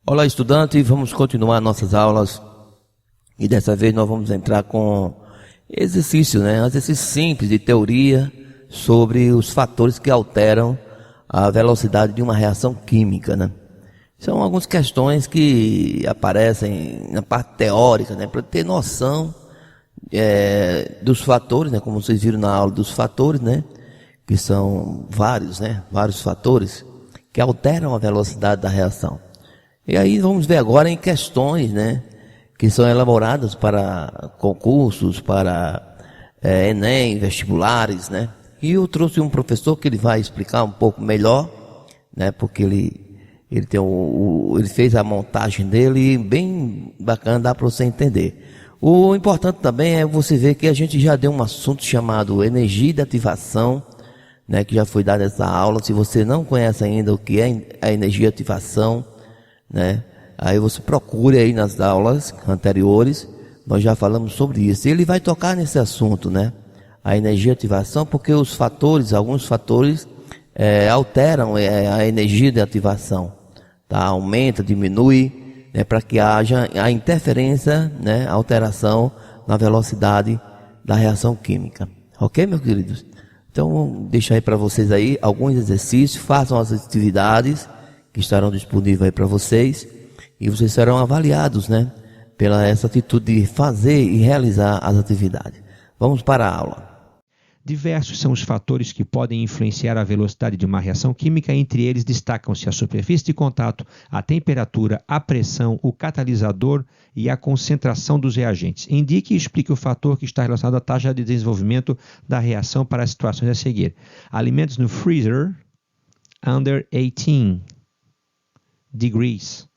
Olá, estudante, vamos continuar nossas aulas e dessa vez nós vamos entrar com exercício, exercício simples de teoria sobre os fatores que alteram a velocidade de uma reação química, São algumas questões que aparecem na parte teórica, para ter noção dos fatores, como vocês viram na aula dos fatores, que são vários, vários fatores que alteram a velocidade da reação. E aí vamos ver agora em questões, que são elaboradas para concursos, para Enem, vestibulares, E eu trouxe um professor que ele vai explicar um pouco melhor, porque ele fez a montagem dele e bem bacana, dá para você entender. O importante também é você ver que a gente já deu um assunto chamado energia de ativação, que já foi dado essa aula. Se você não conhece ainda o que é a energia de ativação, aí você procure aí nas aulas anteriores, nós já falamos sobre isso. E ele vai tocar nesse assunto, a energia de ativação, porque alguns fatores alteram a energia de ativação, aumenta, diminui, para que haja a interferência, a alteração na velocidade da reação química. Ok, meus queridos? Então, vou deixar aí para vocês aí alguns exercícios, façam as atividades que estarão disponíveis aí para vocês, e vocês serão avaliados, pela essa atitude de fazer e realizar as atividades. Vamos para a aula. Diversos são os fatores que podem influenciar a velocidade de uma reação química. Entre eles destacam-se a superfície de contato, a temperatura, a pressão, o catalisador e a concentração dos reagentes. Indique e explique o fator que está relacionado à taxa de desenvolvimento da reação para as situações a seguir. Alimentos no freezer under 18 degrees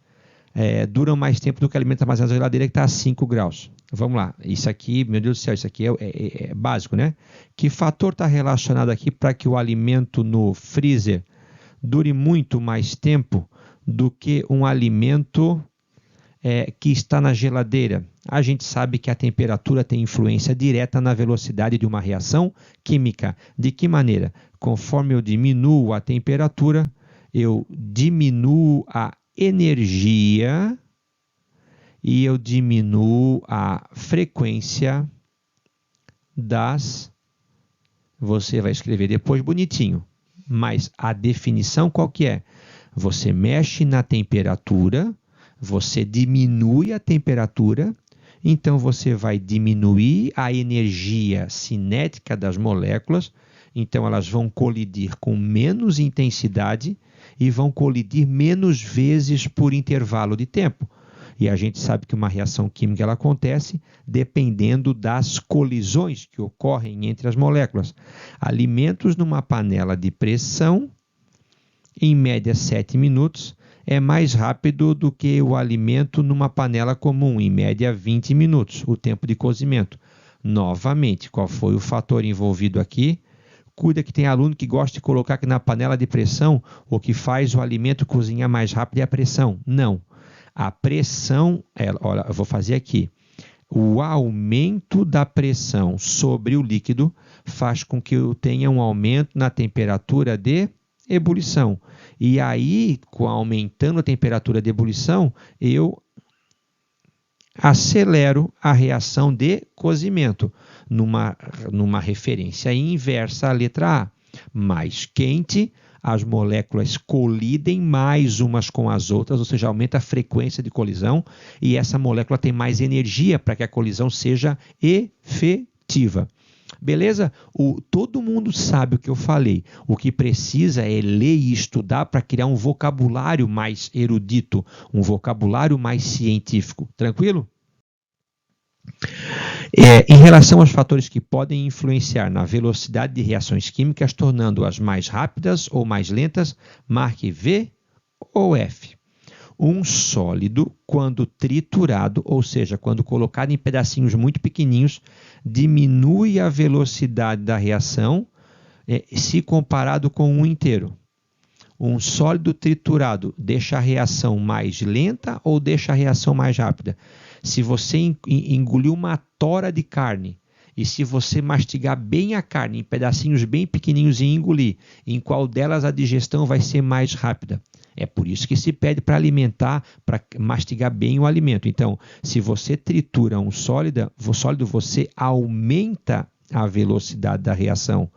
duram mais tempo do que alimentos armazenados na geladeira, que está a 5 graus. Vamos lá, isso aqui, meu Deus do céu, isso aqui é básico, Que fator está relacionado aqui para que o alimento no freezer dure muito mais tempo do que um alimento que está na geladeira? A gente sabe que a temperatura tem influência direta na velocidade de uma reação química. De que maneira? Conforme eu diminuo a temperatura, eu diminuo a energia e eu diminuo a frequência você vai escrever depois bonitinho, mas a definição qual que é? Você mexe na temperatura, você diminui a temperatura, então você vai diminuir a energia cinética das moléculas, então elas vão colidir com menos intensidade e vão colidir menos vezes por intervalo de tempo. E a gente sabe que uma reação química ela acontece dependendo das colisões que ocorrem entre as moléculas. Alimentos numa panela de pressão, em média 7 minutos, é mais rápido do que o alimento numa panela comum, em média 20 minutos, o tempo de cozimento. Novamente, qual foi o fator envolvido aqui? Cuida que tem aluno que gosta de colocar que na panela de pressão o que faz o alimento cozinhar mais rápido é a pressão. Não. A pressão, olha, eu vou fazer aqui. O aumento da pressão sobre o líquido faz com que eu tenha um aumento na temperatura de ebulição. E aí, aumentando a temperatura de ebulição, eu acelero a reação de cozimento, numa referência inversa à letra A. Mais quente, as moléculas colidem mais umas com as outras, ou seja, aumenta a frequência de colisão, e essa molécula tem mais energia para que a colisão seja efetiva. Beleza? Todo mundo sabe o que eu falei. O que precisa é ler e estudar para criar um vocabulário mais erudito, um vocabulário mais científico. Tranquilo? Em relação aos fatores que podem influenciar na velocidade de reações químicas, tornando-as mais rápidas ou mais lentas, marque V ou F. Um sólido, quando triturado, ou seja, quando colocado em pedacinhos muito pequenininhos, diminui a velocidade da reação se comparado com um inteiro. Um sólido triturado deixa a reação mais lenta ou deixa a reação mais rápida? Se você engolir uma tora de carne e se você mastigar bem a carne em pedacinhos bem pequenininhos e engolir, em qual delas a digestão vai ser mais rápida? É por isso que se pede para alimentar, para mastigar bem o alimento. Então, se você tritura um sólido, você aumenta a velocidade da reação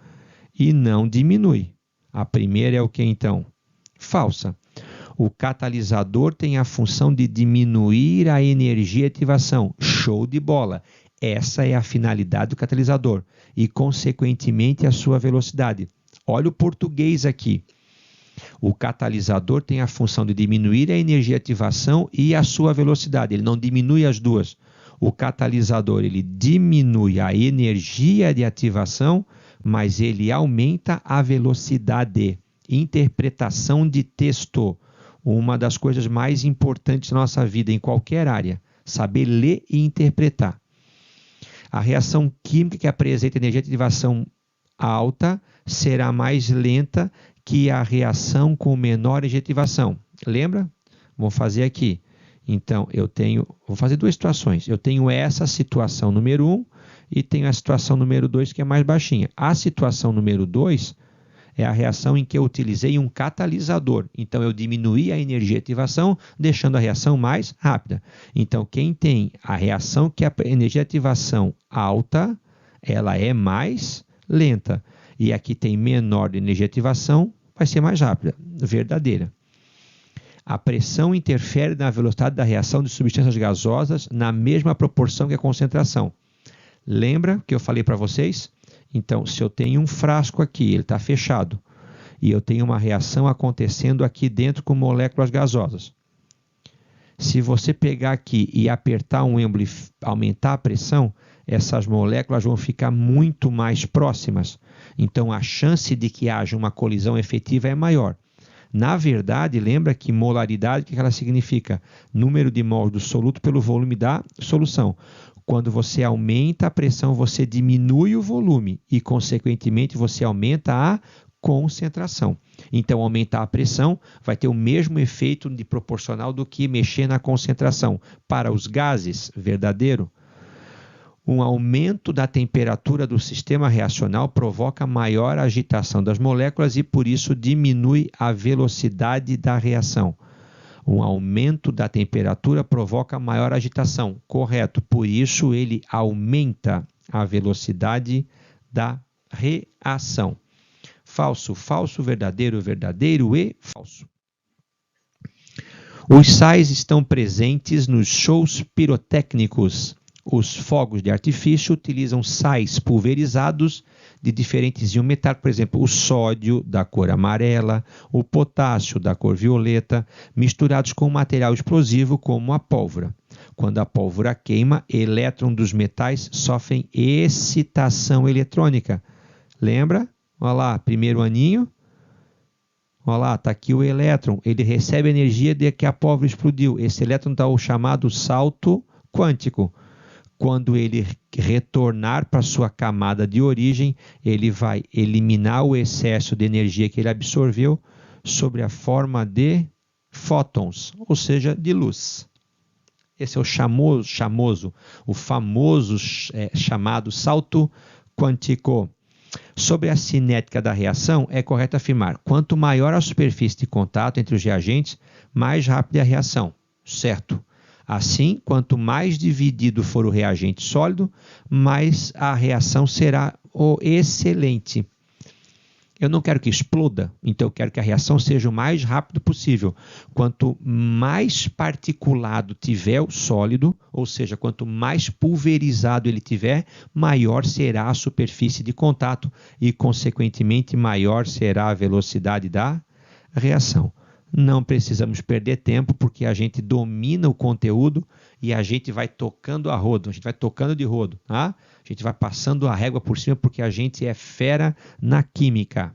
e não diminui. A primeira é o que então? Falsa. O catalisador tem a função de diminuir a energia de ativação. Show de bola! Essa é a finalidade do catalisador e, consequentemente, a sua velocidade. Olha o português aqui. O catalisador tem a função de diminuir a energia de ativação e a sua velocidade. Ele não diminui as duas. O catalisador ele diminui a energia de ativação, mas ele aumenta a velocidade. Interpretação de texto. Uma das coisas mais importantes da nossa vida em qualquer área. Saber ler e interpretar. A reação química que apresenta energia de ativação alta será mais lenta que a reação com menor energia de ativação. Lembra? Vamos fazer aqui. Então, vou fazer duas situações. Eu tenho essa situação número 1 e tenho a situação número 2 que é mais baixinha. A situação número 2 é a reação em que eu utilizei um catalisador. Então, eu diminuí a energia de ativação, deixando a reação mais rápida. Então, quem tem a reação que a energia de ativação alta, ela é mais lenta. E aqui tem menor energia de ativação, vai ser mais rápida. Verdadeira. A pressão interfere na velocidade da reação de substâncias gasosas na mesma proporção que a concentração. Lembra que eu falei para vocês? Então, se eu tenho um frasco aqui, ele está fechado, e eu tenho uma reação acontecendo aqui dentro com moléculas gasosas. Se você pegar aqui e apertar um êmbolo e aumentar a pressão, essas moléculas vão ficar muito mais próximas. Então, a chance de que haja uma colisão efetiva é maior. Na verdade, lembra que molaridade, o que ela significa? Número de mols do soluto pelo volume da solução. Quando você aumenta a pressão, você diminui o volume e, consequentemente, você aumenta a concentração. Então, aumentar a pressão vai ter o mesmo efeito de proporcional do que mexer na concentração. Para os gases, verdadeiro, um aumento da temperatura do sistema reacional provoca maior agitação das moléculas e, por isso, diminui a velocidade da reação. Um aumento da temperatura provoca maior agitação. Correto. Por isso, ele aumenta a velocidade da reação. Falso, falso, verdadeiro, verdadeiro e falso. Os sais estão presentes nos shows pirotécnicos. Os fogos de artifício utilizam sais pulverizados de diferentes íons metálicos, por exemplo, o sódio da cor amarela, o potássio da cor violeta, misturados com um material explosivo como a pólvora. Quando a pólvora queima, elétrons dos metais sofrem excitação eletrônica. Lembra? Olha lá, primeiro aninho. Olha lá, está aqui o elétron. Ele recebe energia de que a pólvora explodiu. Esse elétron dá o chamado salto quântico. Quando ele retornar para sua camada de origem, ele vai eliminar o excesso de energia que ele absorveu sob a forma de fótons, ou seja, de luz. Esse é o famoso chamado salto quântico. Sobre a cinética da reação, é correto afirmar: quanto maior a superfície de contato entre os reagentes, mais rápida é a reação. Certo. Assim, quanto mais dividido for o reagente sólido, mais a reação será excelente. Eu não quero que exploda, então eu quero que a reação seja o mais rápido possível. Quanto mais particulado tiver o sólido, ou seja, quanto mais pulverizado ele tiver, maior será a superfície de contato e, consequentemente, maior será a velocidade da reação. Não precisamos perder tempo, porque a gente domina o conteúdo e a gente vai tocando a rodo, a gente vai tocando de rodo, tá? A gente vai passando a régua por cima, porque a gente é fera na química.